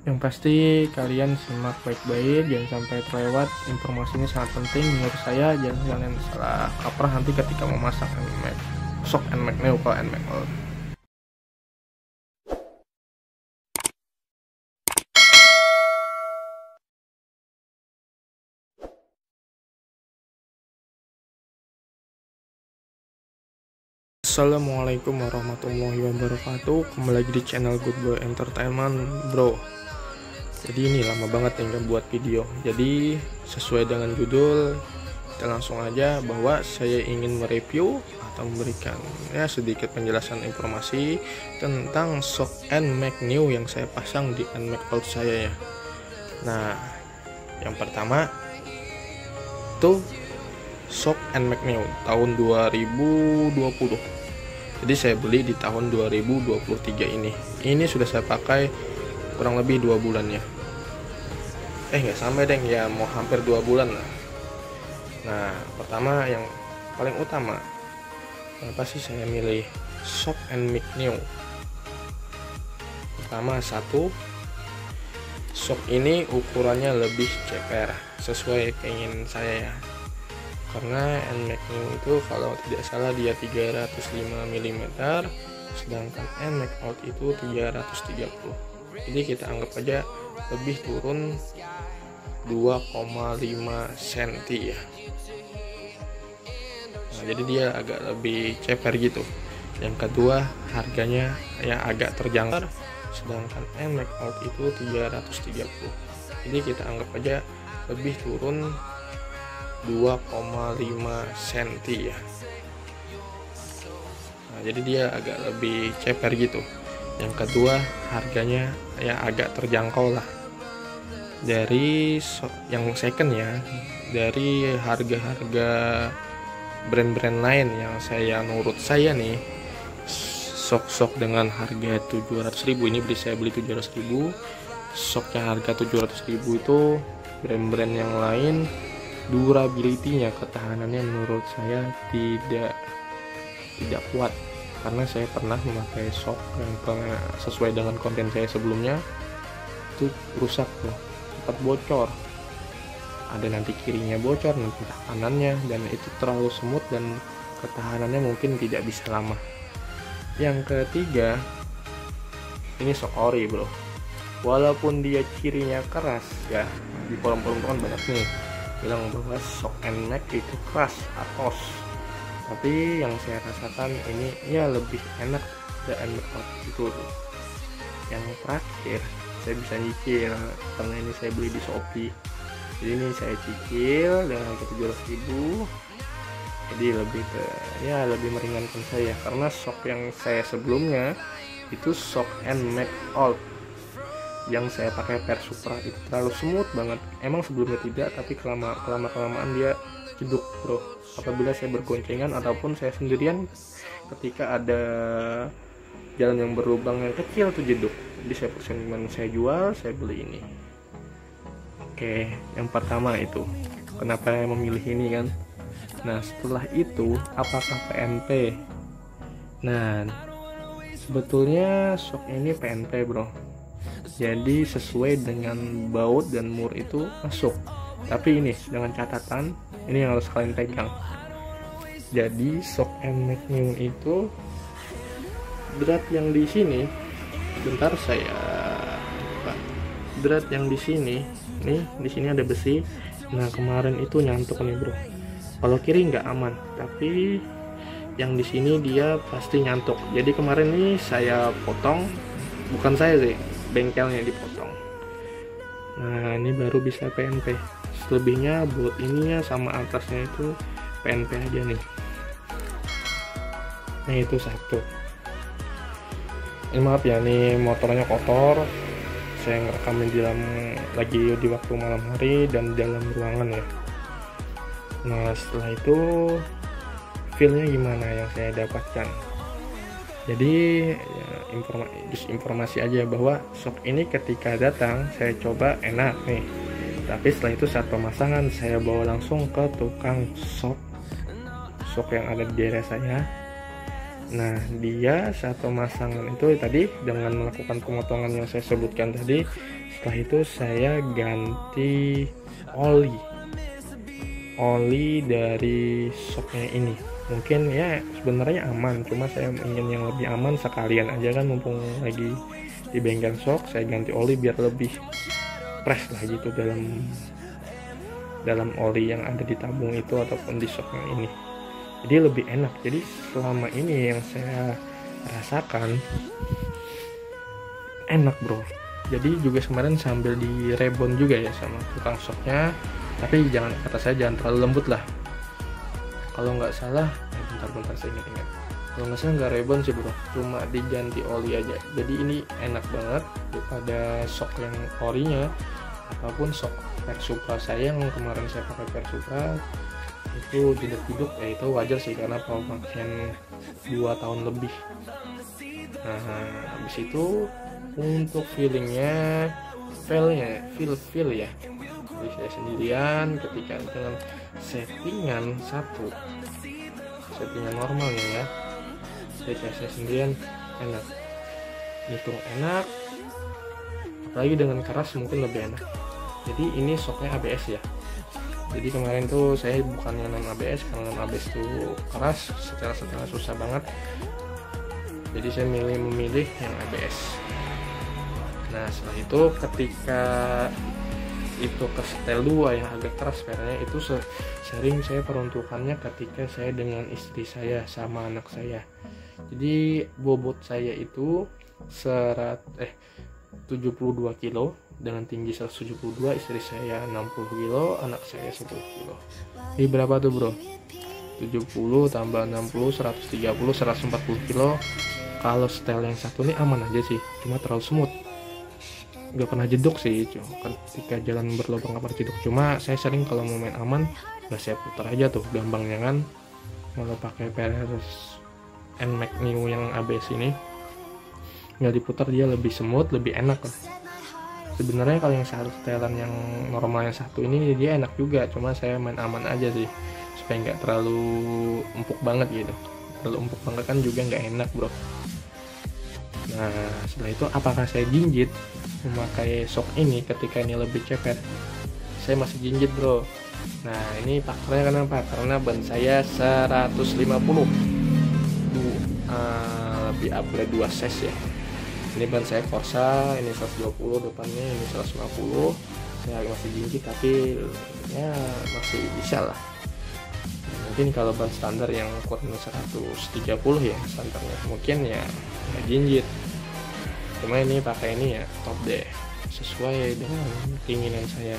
Yang pasti kalian simak baik-baik, jangan sampai terlewat. Informasi ini sangat penting menurut saya. Jangan kalian salah kaprah nanti ketika memasak NMAX Shock NMAX Neo ke NMAX Old. Assalamualaikum warahmatullahi wabarakatuh. Kembali lagi di channel Good Boy Entertainment, bro. Jadi ini lama banget ya nggak buat video. Jadi sesuai dengan judul, kita langsung aja bahwa saya ingin mereview atau memberikan sedikit penjelasan informasi tentang Shock NMAX Neo yang saya pasang di NMAX Old saya ya. Nah, yang pertama tuh Shock NMAX Neo tahun 2020. Jadi saya beli di tahun 2023 ini. Ini sudah saya pakai kurang lebih 2 bulan ya. Nggak sampai deng ya, mau hampir 2 bulan lah. Nah, pertama yang paling utama, kenapa sih saya milih Shock NMAX Neo? Pertama, satu, Shock ini ukurannya lebih ceper sesuai keinginan saya ya. Karena NMAX Neo itu kalau tidak salah dia 305 mm, sedangkan NMAX Old itu 330. Jadi kita anggap aja lebih turun 2,5 cm ya. Nah, jadi dia agak lebih ceper gitu. Yang kedua, harganya ya agak terjangkau, sedangkan NMAX Old itu 330. Jadi kita anggap aja lebih turun 2,5 cm ya. Nah, jadi dia agak lebih ceper gitu. Yang kedua, harganya ya agak terjangkau lah dari yang second ya, dari harga-harga brand-brand lain yang menurut saya nih Shock dengan harga 700.000 ini saya beli 700.000. Shock yang harga 700.000 itu brand-brand yang lain durability-nya, ketahanannya menurut saya tidak kuat, karena saya pernah memakai Shock yang sesuai dengan konten saya sebelumnya itu rusak tuh, cepat bocor, ada nanti kirinya bocor, nanti kanannya, dan itu terlalu semut dan ketahanannya mungkin tidak bisa lama. Yang ketiga, ini Shock ori bro, walaupun dia cirinya keras ya, di forum-forum kan banyak nih bilang bahwa Shock NMAX itu keras atos, tapi yang saya rasakan ini ya lebih enak dari NMAX itu. Yang terakhir, saya bisa nyicil karena ini saya beli di Shopee, jadi ini saya cicil dengan harga 700.000. jadi lebih meringankan saya, karena Shock yang saya sebelumnya itu Shock NMAX Old yang saya pakai Per Supra itu terlalu smooth banget. Emang sebelumnya tidak, tapi kelamaan dia jeduk bro. Apabila saya bergoncengan ataupun saya sendirian, ketika ada jalan yang berlubang yang kecil tuh jeduk. Jadi saya persen saya jual, saya beli ini. Oke, yang pertama itu kenapa saya memilih ini kan. Nah, setelah itu apakah PNP? Nah, sebetulnya Shock ini PNP bro, jadi sesuai dengan baut dan mur itu masuk, tapi ini dengan catatan ini yang harus kalian pegang. Jadi Shock NMAX Neo itu berat yang di sini, bentar saya berat yang di sini nih, di sini ada besi. Nah, kemarin itu nyantuk nih bro, kalau kiri nggak aman, tapi yang di sini dia pasti nyantuk. Jadi kemarin nih saya potong, bukan saya sih, bengkelnya dipotong. Nah, ini baru bisa PNP. Selebihnya buat ininya sama atasnya itu PNP aja nih. Nah, itu satu. Ini maaf ya, nih motornya kotor. Saya ngerekamin lagi di waktu malam hari dan dalam ruangan ya. Nah, setelah itu feelnya gimana yang saya dapatkan? Jadi ya, informasi aja bahwa Shock ini ketika datang saya coba enak nih, tapi setelah itu saat pemasangan saya bawa langsung ke tukang Shock yang ada di daerah saya. Nah, dia saat pemasangan itu tadi dengan melakukan pemotongan yang saya sebutkan tadi, Setelah itu saya ganti oli dari shocknya ini. Mungkin ya sebenarnya aman, cuma saya ingin yang lebih aman sekalian aja kan, mumpung lagi di bengkel shock, saya ganti oli biar lebih fresh lah gitu dalam oli yang ada di tabung itu ataupun di shocknya ini. Jadi lebih enak. Jadi selama ini yang saya rasakan enak bro. Jadi juga kemarin sambil di rebond juga ya sama tukang shocknya, tapi kata saya jangan terlalu lembut lah. Kalau nggak salah, bentar saya ingat. Kalau nggak salah nggak rebond sih bro, cuma diganti oli aja. Jadi ini enak banget daripada shock yang orinya ataupun shock Persupra saya yang kemarin saya pakai Persupra itu jeduk-jeduk, ya itu wajar sih karena pemakaian 2 tahun lebih. Nah habis itu untuk feelingnya feel ya, jadi saya sendirian ketika dengan settingan normalnya ya, ketika saya sendirian enak, hitung enak, apalagi dengan keras mungkin lebih enak. Jadi ini shocknya ABS ya, jadi kemarin tuh saya bukannya non ABS, karena non ABS tuh keras, secara susah banget, jadi saya memilih yang ABS. Nah setelah itu ketika itu ke setel 2 yang agak keras pernya, itu sering saya peruntukannya ketika saya dengan istri saya sama anak saya. Jadi bobot saya itu 72 kilo dengan tinggi 172, istri saya 60 kilo, anak saya 10 kilo. Ini berapa tuh bro? 70 tambah 60, 130, 140 kilo. Kalau setel yang satu ini aman aja sih, cuma terlalu smooth, nggak pernah jeduk sih. Ketika jalan berlubang nggak pernah jeduk, cuma saya sering kalau mau main aman nggak, saya putar aja tuh gampangnya kan. Kalau pakai PRS NMAX New yang ABS ini nggak diputar, dia lebih smooth, lebih enak lah. Sebenarnya kalau yang setelan yang normal yang satu ini dia enak juga, cuma saya main aman aja sih supaya nggak terlalu empuk banget gitu. Terlalu empuk banget kan juga nggak enak bro. Nah setelah itu apakah saya jinjit memakai shock ini ketika ini lebih ceper? Saya masih jinjit bro. Nah ini faktornya kenapa? Karena ban saya 150 lebih upgrade 2 size ya. Ini ban saya Corsa, ini 120 depannya, ini 150. Saya masih jinjit tapi ya masih bisa lah. Mungkin kalau ban standar yang ukuran 130 ya standarnya, mungkin ya nggak jinjit. Cuma ini pakai ini ya top deh, sesuai dengan keinginan saya.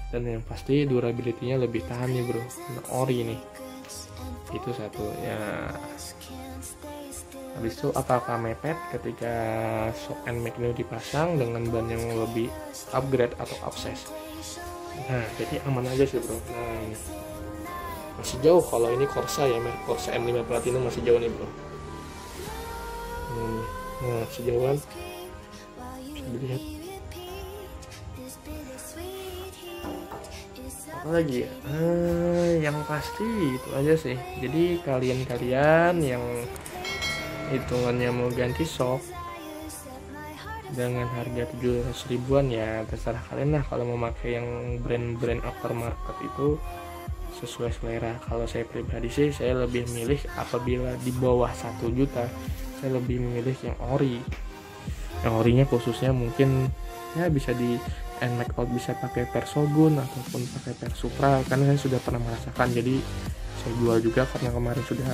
Dan yang pasti durability-nya lebih tahan nih bro, ori nih. Itu satu ya. Habis itu apakah mepet ketika shock NMAX New dipasang dengan ban yang lebih upgrade atau upsize? Nah jadi aman aja sih bro. Nah ini masih jauh, kalau ini Corsa ya, Corsa M5 Platinum masih jauh nih bro. Nah masih jauh kan, bisa dilihat. Apa lagi ya? Yang pasti itu aja sih. Jadi kalian yang hitungannya mau ganti shock dengan harga 700 ribuan ya terserah kalian lah. Kalau mau pakai yang brand-brand aftermarket itu sesuai selera. Kalau saya pribadi sih saya lebih milih apabila di bawah 1 juta saya lebih memilih yang ori. Yang orinya khususnya mungkin ya bisa di NMAX Out, bisa pakai Persogun ataupun pakai Persupra, karena saya sudah pernah merasakan. Jadi saya jual juga karena kemarin sudah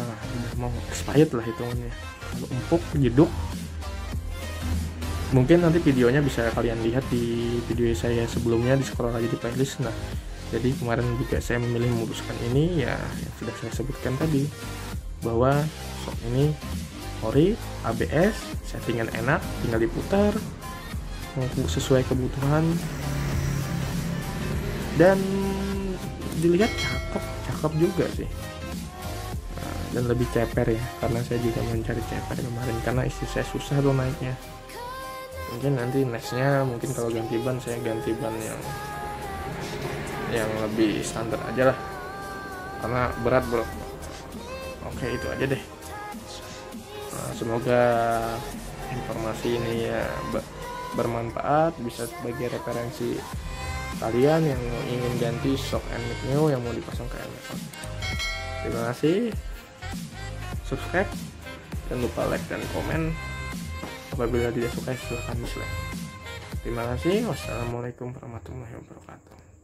mau expired lah hitungannya. Kalau empuk jeduk, mungkin nanti videonya bisa kalian lihat di video saya sebelumnya, di scroll aja di playlist. Nah jadi kemarin juga saya memilih memutuskan ini ya yang sudah saya sebutkan tadi, bahwa shock ini ori, ABS, settingan enak, tinggal diputar sesuai kebutuhan, dan dilihat cakep juga sih. Dan lebih ceper ya, karena saya juga mencari ceper kemarin karena istri saya susah tuh naiknya. Mungkin nanti nextnya mungkin kalau ganti ban saya ganti ban yang lebih standar aja lah, karena berat bro. Oke itu aja deh. Semoga informasi ini ya bermanfaat, bisa sebagai referensi kalian yang ingin ganti shock and mic Neo yang mau dipasang ke Amazon. Terima kasih. Subscribe, jangan lupa like dan komen. Apabila tidak suka silahkan dislike. Terima kasih. Wassalamualaikum warahmatullahi wabarakatuh.